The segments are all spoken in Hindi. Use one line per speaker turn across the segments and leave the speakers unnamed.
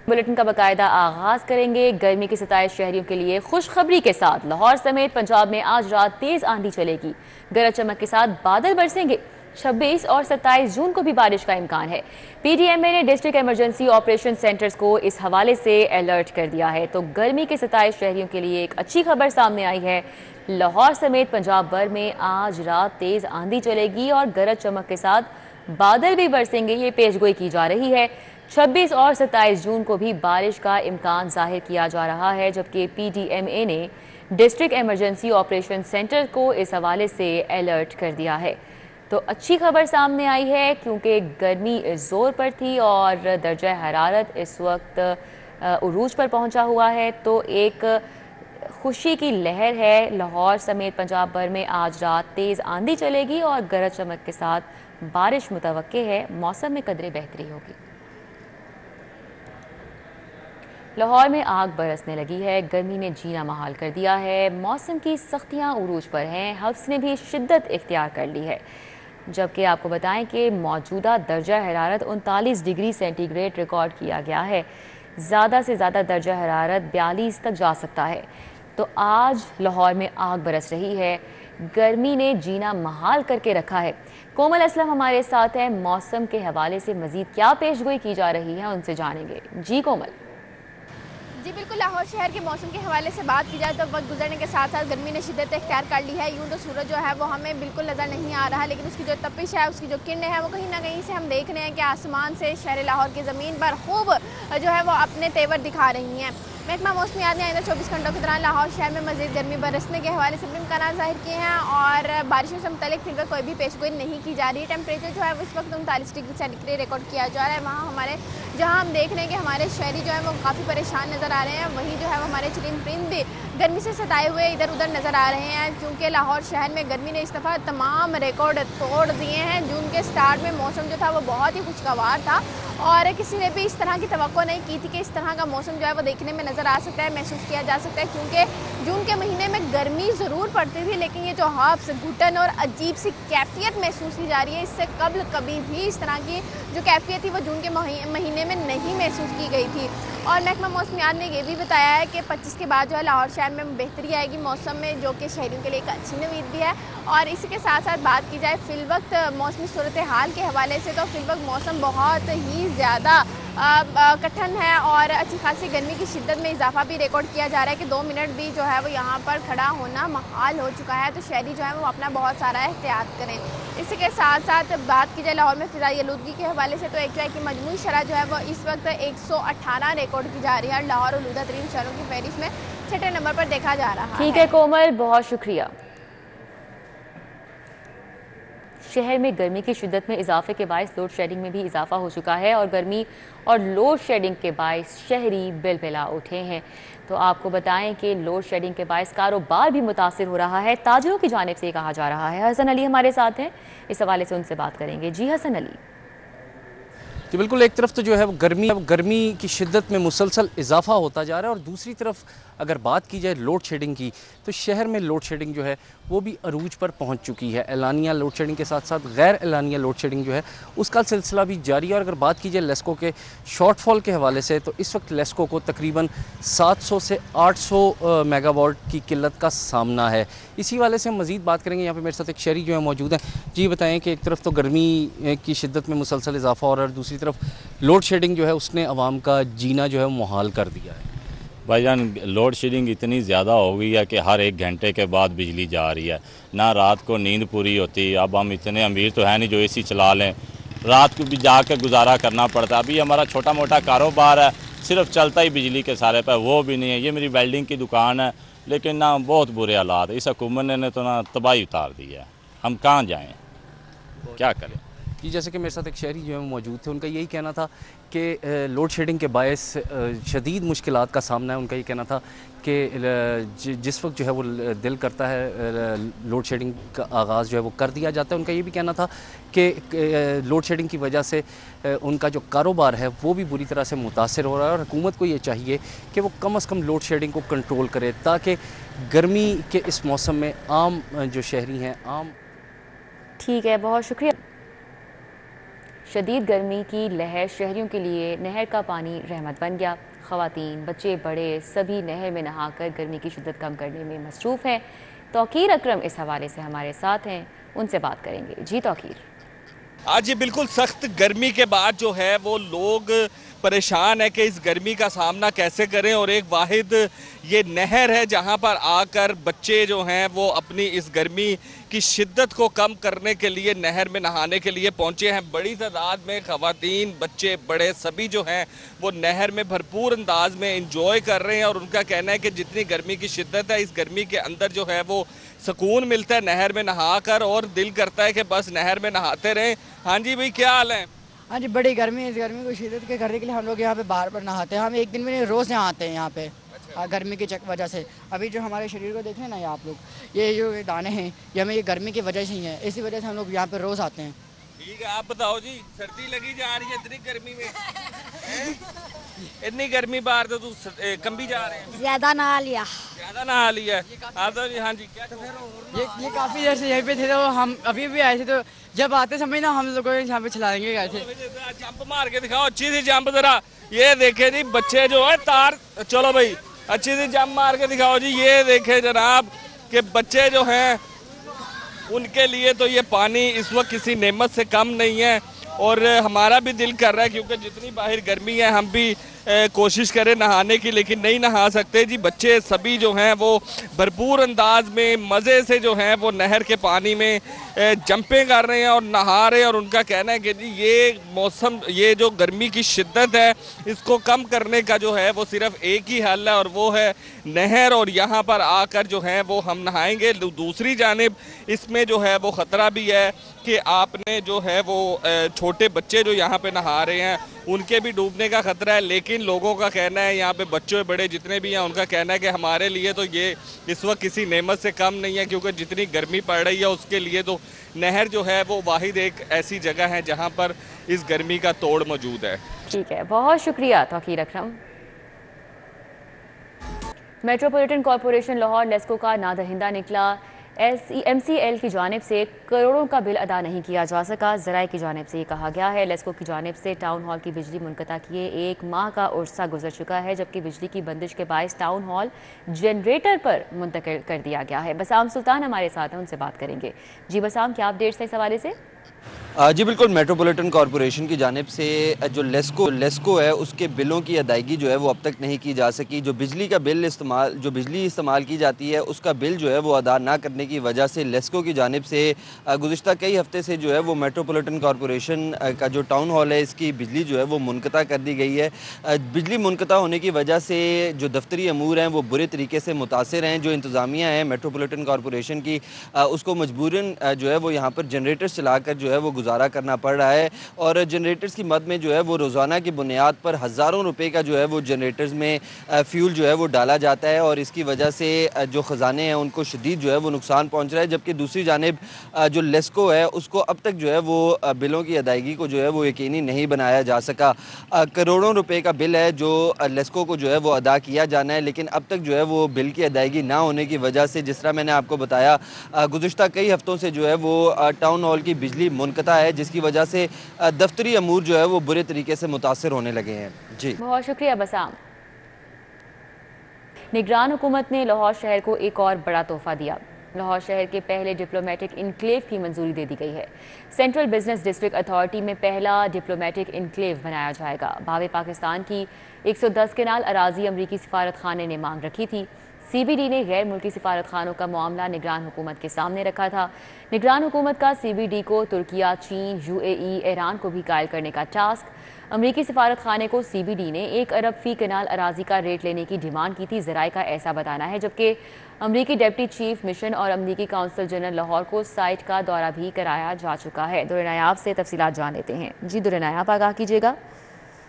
बुलेटिन का बाकायदा आगाज करेंगे। गर्मी की सताइश शहरियों के लिए खुशखबरी के साथ लाहौर समेत पंजाब में आज रात तेज आंधी चलेगी। गरज चमक के साथ बादल बरसेंगे। 26 और 27 जून को भी बारिश का इम्कान है। पीडीएमए ने डिस्ट्रिक्ट इमरजेंसी ऑपरेशन सेंटर्स को इस हवाले से अलर्ट कर दिया है। तो गर्मी के 27 शहरियों के लिए एक अच्छी खबर सामने आई है। लाहौर समेत पंजाब भर में आज रात तेज आंधी चलेगी और गरज चमक के साथ बादल भी बरसेंगे, ये पेशगोई की जा रही है। 26 और 27 जून को भी बारिश का इम्कान जाहिर किया जा रहा है, जबकि पीडीएमए ने डिस्ट्रिक्ट इमरजेंसी ऑपरेशन सेंटर को इस हवाले से अलर्ट कर दिया है। तो अच्छी खबर सामने आई है क्योंकि गर्मी जोर पर थी और दर्जा हरारत इस वक्त उरूज पर पहुंचा हुआ है। तो एक खुशी की लहर है। लाहौर समेत पंजाब भर में आज रात तेज आंधी चलेगी और गरज चमक के साथ बारिश मुतवक्के है। मौसम में कदरे बेहतरी होगी। लाहौर में आग बरसने लगी है। गर्मी ने जीना महाल कर दिया है। मौसम की सख्तियां उरूज पर हैं। हफ्स ने भी शिद्दत इख्तियार कर ली है। जबकि आपको बताएं कि मौजूदा दर्जा हरारत 39 डिग्री सेंटीग्रेड रिकॉर्ड किया गया है। ज़्यादा से ज़्यादा दर्जा हरारत 42 तक जा सकता है। तो आज लाहौर में आग बरस रही है। गर्मी ने जीना महाल करके रखा है। कोमल असलम हमारे साथ है। मौसम के हवाले से मजीद क्या पेशगोई की जा रही है, उनसे जानेंगे। जी कोमल।
जी बिल्कुल, लाहौर शहर के मौसम के हवाले से बात की जाए तो वक्त गुजरने के साथ साथ गर्मी ने शिद्दत इख्तियार कर ली है। यूँ तो सूरज जो है वो हमें बिल्कुल नज़र नहीं आ रहा, लेकिन उसकी जो तपिश है, उसकी जो किरणें हैं, वो कहीं ना कहीं से हम देख रहे हैं कि आसमान से शहर लाहौर की ज़मीन पर खूब जो है वो अपने तेवर दिखा रही हैं। महकमा मौसमियात ने आइंदा 24 घंटों के दौरान लाहौर शहर में मज़ीद गर्मी बरसने के हवाले से भी इम्कान जाहिर किए हैं और बारिशों से मुतल्लिक फिलहाल कोई भी पेशगोई नहीं की जा रही। टेम्परेचर जो है इस वक्त 39 डिग्री सेंटीग्रेड रिकॉर्ड किया जा रहा है। वहाँ हमारे जहाँ हम देख रहे हैं कि हमारे शहरी जो है वो काफ़ी परेशान नज़र आ रहे हैं। वहीं जो है वो हमारे चरिंद परिंद भी गर्मी से सताए हुए इधर उधर नज़र आ रहे हैं, क्योंकि लाहौर शहर में गर्मी ने इस दफ़ा तमाम रिकॉर्ड तोड़ दिए हैं। जून के स्टार्ट में मौसम जो था वो बहुत ही खुशगवार था और किसी ने भी इस तरह की तवक्को नहीं की थी कि इस तरह का मौसम जो है वो देखने में नज़र आ सकता है, महसूस किया जा सकता है। क्योंकि जून के महीने में गर्मी ज़रूर पड़ती थी, लेकिन ये जो हफ्स, घुटन और अजीब सी कैफियत महसूस की जा रही है, इससे कबल कभी भी इस तरह की जो कैफियत थी वो जून के महीने में नहीं महसूस की गई थी। और महकमा मौसमियात ने यह भी बताया है कि 25 के बाद जो है लाहौर शहर में बेहतरी आएगी मौसम में, जो कि शहरियों के लिए एक अच्छी उम्मीद भी है। और इसी के साथ साथ बात की जाए फिलवक्त मौसमी सूरत हाल के हवाले से, तो फिलवक्त मौसम बहुत ही ज़्यादा कठिन है और अच्छी खासी गर्मी की शिद्दत में इजाफा भी रिकॉर्ड किया जा रहा है कि 2 मिनट भी जो है वो यहाँ पर खड़ा होना महाल हो चुका है। तो शहरी जो है वो अपना बहुत सारा एहतियात करें। इसी के साथ साथ बात की जाए लाहौर में फ़िज़ाई आलूदगी के हवाले से, तो एक जो की मजमूई शरह जो है वो इस वक्त 118 रिकॉर्ड की जा रही है। लाहौर आलूदा तरीन शहरों की फहरिस्त में 6ठे नंबर पर देखा जा रहा है।
ठीक है कोमल, बहुत शुक्रिया। शहर में गर्मी की शिद्दत में इजाफे के बायस लोड शेडिंग में भी इजाफा हो चुका है और गर्मी और लोड शेडिंग के बायस शहरी बिलबिला उठे हैं। तो आपको बताएं कि लोड शेडिंग के बायस कारोबार भी मुतासिर हो रहा है। ताजिरों की जानिब से कहा जा रहा है। हसन अली हमारे साथ हैं, इस हवाले से उनसे बात करेंगे। जी हसन अली।
जी बिल्कुल, एक तरफ तो जो है गर्मी की शिद्दत में मुसलसल इजाफा होता जा रहा है और दूसरी तरफ अगर बात की जाए लोड शेडिंग की, तो शहर में लोड शेडिंग जो है वो भी अरूज पर पहुंच चुकी है। एलानिया लोड शेडिंग के साथ साथ गैर एलानिया लोड शेडिंग जो है उसका सिलसिला भी जारी है। और अगर बात की जाए लेस्को के शॉर्टफॉल के हवाले से, तो इस वक्त लेस्को को तकरीबन 700 से 800 मेगावाट की किल्लत का सामना है। इसी वाले से हम मज़ीद बात करेंगे। यहाँ पे मेरे साथ एक शहरी जो है मौजूद हैं। जी बताएँ कि एक तरफ तो गर्मी की शिद्दत में मुसलसल इजाफा और दूसरी तरफ लोड शेडिंग जो है उसने आवाम का जीना जो है मुहाल कर दिया है।
भाईजान, लोड शेडिंग इतनी ज़्यादा हो गई है कि हर 1 घंटे के बाद बिजली जा रही है, ना रात को नींद पूरी होती। अब हम इतने अमीर तो है नहीं जो एसी चला लें, रात को भी जाकर गुजारा करना पड़ता है। अभी हमारा छोटा मोटा कारोबार है, सिर्फ चलता ही बिजली के सारे पर, वो भी नहीं है। ये मेरी वेल्डिंग की दुकान है, लेकिन ना बहुत बुरे हालात, इस हुकूमत ने तो ना तबाही उतार दी है। हम कहाँ जाएँ, क्या करें।
जी जैसे कि मेरे साथ एक शहरी जो है मौजूद थे, उनका यही कहना था कि लोड शेडिंग के बायस शदीद मुश्किलात का सामना है। उनका ये कहना था कि जिस वक्त जो है वो दिल करता है लोड शेडिंग का आगाज़ जो है वो कर दिया जाता है। उनका ये भी कहना था कि लोड शेडिंग की वजह से उनका जो कारोबार है वो भी बुरी तरह से मुतासर हो रहा है और हुकूमत को ये चाहिए कि वो कम अज़ कम लोड शेडिंग को कंट्रोल करे, ताकि गर्मी के इस मौसम में आम जो शहरी हैं आम।
ठीक है, बहुत शुक्रिया। शदीद गर्मी की लहर शहरियों के लिए नहर का पानी रहमत बन गया। ख़वातीन, बच्चे, बड़े सभी नहर में नहाकर गर्मी की शिद्दत कम करने में मसरूफ़ हैं। तौकीर अकरम इस हवाले से हमारे साथ हैं, उनसे बात करेंगे। जी तौकीर।
आज ये बिल्कुल सख्त गर्मी के बाद जो है वो लोग परेशान है कि इस गर्मी का सामना कैसे करें, और एक वाहिद ये नहर है जहां पर आकर बच्चे जो हैं वो अपनी इस गर्मी की शिद्दत को कम करने के लिए नहर में नहाने के लिए पहुंचे हैं। बड़ी तादाद में ख़वातीन, बच्चे, बड़े सभी जो हैं वो नहर में भरपूर अंदाज में इंजॉय कर रहे हैं, और उनका कहना है कि जितनी गर्मी की शिद्दत है, इस गर्मी के अंदर जो है वो सुकून मिलता है नहर में नहा कर, और दिल करता है कि बस नहर में नहाते रहें। हाँ जी भाई, क्या हाल है?
हाँ जी, बड़ी गर्मी है। इस गर्मी को शिद्दत के करने के लिए हम लोग यहाँ पे बाहर पर नहाते हैं। हम एक दिन में नहीं, रोज़ नहाते हैं यहाँ पे। गर्मी की वजह से अभी जो हमारे शरीर को देख रहे हैं ना, ये आप लोग, ये जो दाने हैं ये हमें ये गर्मी की वजह से ही है। इसी वजह से हम लोग यहाँ पे रोज़ आते हैं।
ठीक है, आप बताओ जी, सर्दी लगी जा रही है इतनी गर्मी में? इतनी गर्मी बाहर तो तू कम भी जा रहे हैं?
ज्यादा नहा लिया।
ज्यादा नहा लिया? आप तो जी, हाँ जी, क्या
ये काफ़ी देर से यहीं पे थे, तो हम अभी भी आए थे, तो जब आते समय ना हम लोगों यहाँ पे चलाएंगे गए थे।
जंप मार के दिखाओ, अच्छी सी जंप जरा। ये देखे जी बच्चे जो है तार, चलो भाई अच्छी सी जंप मार के दिखाओ जी। ये देखे जनाब कि बच्चे जो हैं उनके लिए तो ये पानी इस वक्त किसी नेमत से कम नहीं है, और हमारा भी दिल कर रहा है क्योंकि जितनी बाहर गर्मी है हम भी कोशिश करें नहाने की, लेकिन नहीं नहा सकते जी। बच्चे सभी जो हैं वो भरपूर अंदाज में मज़े से जो हैं वो नहर के पानी में जंपें कर रहे हैं और नहा रहे हैं, और उनका कहना है कि जी ये मौसम, ये जो गर्मी की शिद्दत है, इसको कम करने का जो है वो सिर्फ एक ही हल है, और वो है नहर, और यहाँ पर आकर जो है वो हम नहाएंगे। दूसरी जानिब इसमें जो है वो ख़तरा भी है कि आपने जो है वो छोटे बच्चे जो यहाँ पे नहा रहे हैं उनके भी डूबने का खतरा है, लेकिन लोगों का कहना है, यहाँ पे बच्चे बड़े जितने भी हैं उनका कहना है कि हमारे लिए तो ये इस वक्त किसी नेमत से कम नहीं है, क्योंकि जितनी गर्मी पड़ रही है उसके लिए तो नहर जो है वो वाहिद एक ऐसी जगह है जहाँ पर इस गर्मी का तोड़ मौजूद है।
ठीक है, बहुत शुक्रिया तौकीर अकरम। मेट्रोपॉलिटन कॉरपोरेशन लाहौर लेस्को का नादहिंदा निकला। MCL की जानिब से करोड़ों का बिल अदा नहीं किया जा सका। ज़राए की जानिब से ये कहा गया है, लेस्को की जानिब से टाउन हॉल की बिजली मुनक़ता किए 1 माह का उर्सा गुजर चुका है, जबकि बिजली की बंदिश के बायस टाउन हॉल जनरेटर पर मुंतकिल कर दिया गया है। बसाम सुल्तान हमारे साथ हैं, उनसे बात करेंगे। जी बसाम, क्या अपडेट्स है इस हवाले से?
जी बिल्कुल, मेट्रोपॉलिटन कॉरपोरेशन की जानिब से जो लेस्को है उसके बिलों की अदायगी जो है वो अब तक नहीं की जा सकी। जो बिजली इस्तेमाल की जाती है उसका बिल जो है वो अदा ना करने की वजह से लेस्को की जानिब से गुज़िश्ता कई हफ्ते से जो है वो मेट्रोपॉलिटन कॉरपोरेशन का जो टाउन हॉल है इसकी बिजली जो है वो मुनक़ता कर दी गई है। बिजली मुनक़ता होने की वजह से जो दफ्तरी अमूर हैं वो बुरे तरीके से मुतासिर हैं। जो इंतज़ामिया है मेट्रोपॉलिटन कॉरपोरेशन की, उसको मजबूरन जो है वो यहाँ पर जनरेटर्स चलाकर जो है वो गुजारा करना पड़ रहा है, और जनरेटर्स की मद में जो है वो रोज़ाना की बुनियाद पर हज़ारों रुपए का जो है वो जनरेटर्स में फ्यूल जो है वो डाला जाता है, और इसकी वजह से जो ख़जाने हैं उनको शदीद जो है वो नुकसान पहुंच रहा है। जबकि दूसरी जानिब जो लेस्को है उसको अब तक जो है वो बिलों की अदायगी को जो है वो यकीनी नहीं बनाया जा सका। करोड़ों रुपये का बिल है जो लेस्को को जो है वो अदा किया जाना है, लेकिन अब तक जो है वो बिल की अदायगी ना होने की वजह से, जिस तरह मैंने आपको बताया, गुज़िश्ता कई हफ्तों से जो है वो टाउन हॉल की बिजली मुनक़ता है, जिसकी वजह से दफ्तरी अमूर जो है वो बुरे तरीके से मुतासिर होने लगे हैं। जी
बहुत शुक्रिया बसाम। निगरान हुकूमत ने लाहौर शहर को एक और बड़ा तोहफा दिया। लाहौर शहर के पहले डिप्लोमेटिक इनक्लेव की मंजूरी दे दी गई है। सेंट्रल बिजनेस डिस्ट्रिक्ट अथॉरिटी में पहला डिप्लोमेटिक इनक्लेव बनाया जाएगा। भावे पाकिस्तान की 110 केनाल अराजी अमरीकी सिफारत खाने ने मांग रखी थी। CBD ने गैर मुल्की सिफारत खानों का मामला निगरान हुकूमत के सामने रखा था। निगरान हुकूमत का CBD को तुर्किया, चीन, UAE, ईरान को भी कायल करने का टास्क। अमरीकी सिफारत खाने को CBD ने 1 अरब फी केनाल अराजी का रेट लेने की डिमांड की थी, ज़राए का ऐसा बताना है, जबकि अमरीकी डिप्टी चीफ मिशन और अमरीकी काउंसिल जनरल लाहौर को साइट का दौरा भी कराया जा चुका है। दुर्रे नायाब से तफसीलात जान लेते हैं। जी दुर्रे नायाब, आगाह कीजिएगा।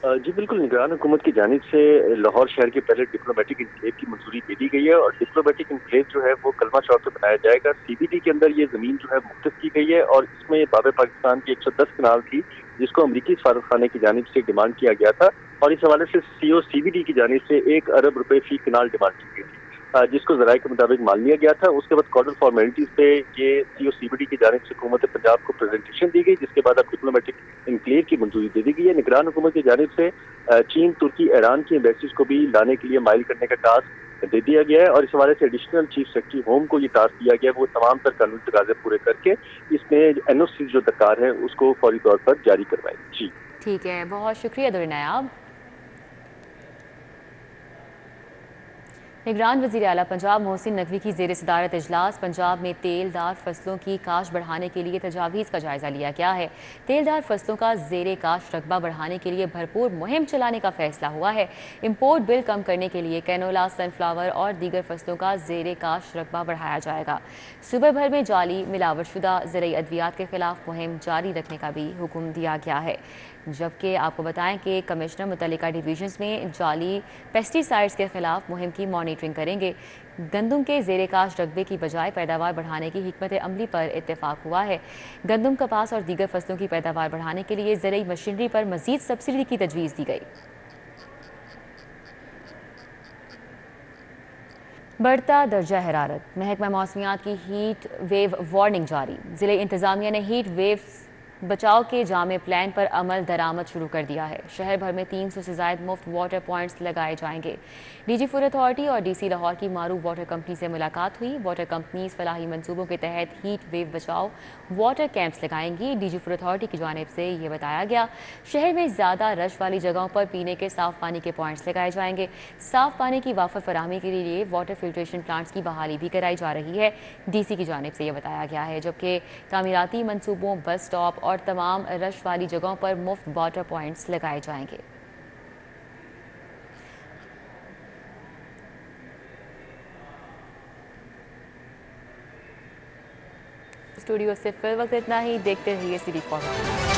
जी बिल्कुल, निगरान हुकूमत की जानिब से लाहौर शहर के पहले डिप्लोमेटिक इनक्लेव की मंजूरी दे दी गई है, और डिप्लोमेटिक इनक्लेव जो है वो कलमा चौक पे बनाया जाएगा। CBD के अंदर ये जमीन जो है मुख्तस की गई है, और इसमें बाबे पाकिस्तान की 110 कनाल थी जिसको अमरीकी सफारत खाने की जानिब से डिमांड किया गया था, और इस हवाले से CEO CBD की जानिब से 1 अरब रुपए फी कनाल डिमांड की गई थी। जिसको जराये के मुताबिक मान लिया गया था। उसके बाद कॉर्डर फॉर्मेलिटीज पे ये COCBD की जानिब से हुकूमत पंजाब को प्रेजेंटेशन दी गई, जिसके बाद अब डिप्लोमेटिक इनक्लेव की मंजूरी दे दी गई है। निगरान हुकूमत की जानिब से चीन, तुर्की, ईरान की एम्बेसीज को भी लाने के लिए माइल करने का टास्क दे दिया गया है और इस हवाले से एडिशनल चीफ सेक्रेटरी होम को ये टास्क दिया गया है, वो तमाम तर कानूनी तकाजे पूरे करके इसमें NOC जो दरकार है उसको फौरी तौर पर जारी करवाएं। जी
ठीक है, बहुत शुक्रिया दुर्र नायाब। निगरान वज़ीर आला पंजाब मोहसिन नकवी की ज़ेर सदारत इजलास पंजाब में तेलदार फसलों की काश्त बढ़ाने के लिए तजावीज़ का जायज़ा लिया गया है। तेलदार फसलों का ज़ेर काश्त रकबा बढ़ाने के लिए भरपूर मुहिम चलाने का फैसला हुआ है। इम्पोर्ट बिल कम करने के लिए कैनोला, सनफ्लावर और दीगर फसलों का ज़ेर काश्त रकबा बढ़ाया जाएगा। सूबे भर में जाली मिलावटशुदा ज़रूरी अद्वियात के खिलाफ मुहिम जारी रखने का भी हुक्म दिया गया है। जबकि आपको बताएं कि कमिश्नर मुतल्लिका डिवीजन्स में जाली पेस्टिसाइड्स के खिलाफ मुहिम की मॉनिटरिंग करेंगे। गंदम के ज़ेर काश्त रकबे की बजाय पैदावार बढ़ाने की हिकमत अमली पर इत्तेफाक हुआ है। गंदम, कपास और दीगर फसलों की पैदावार बढ़ाने के लिए ज़रूरी मशीनरी पर मजीद सब्सिडी की तजवीज़ दी गई। बढ़ता दर्जा हरारत, महकमा मौसमियात की हीट वेव वार्निंग जारी। ज़िले इंतज़ामिया ने हीट वेव बचाव के जामे प्लान पर अमल दरामद शुरू कर दिया है। शहर भर में 300 से ज़ायद मुफ्त वाटर पॉइंट्स लगाए जाएंगे। DG फूड अथॉरिटी और DC लाहौर की मारूफ वाटर कंपनी से मुलाकात हुई। वाटर कंपनीज फलाही मंसूबों के तहत हीट वेव बचाव वाटर कैंप्स लगाएंगी। DG फूड अथॉरिटी की जानिब से ये बताया गया, शहर में ज़्यादा रश वाली जगहों पर पीने के साफ़ पानी के पॉइंट्स लगाए जाएंगे। साफ़ पानी की वाफर फराहमी के लिए वाटर फिल्ट्रेशन प्लांट्स की बहाली भी कराई जा रही है, DC की जानिब से यह बताया गया है। जबकि तामीराती मंसूबों, बस स्टॉप और तमाम रश वाली जगहों पर मुफ्त वाटर पॉइंट्स लगाए जाएंगे। स्टूडियो से फिल वक्त इतना ही। देखते रहिए CD4।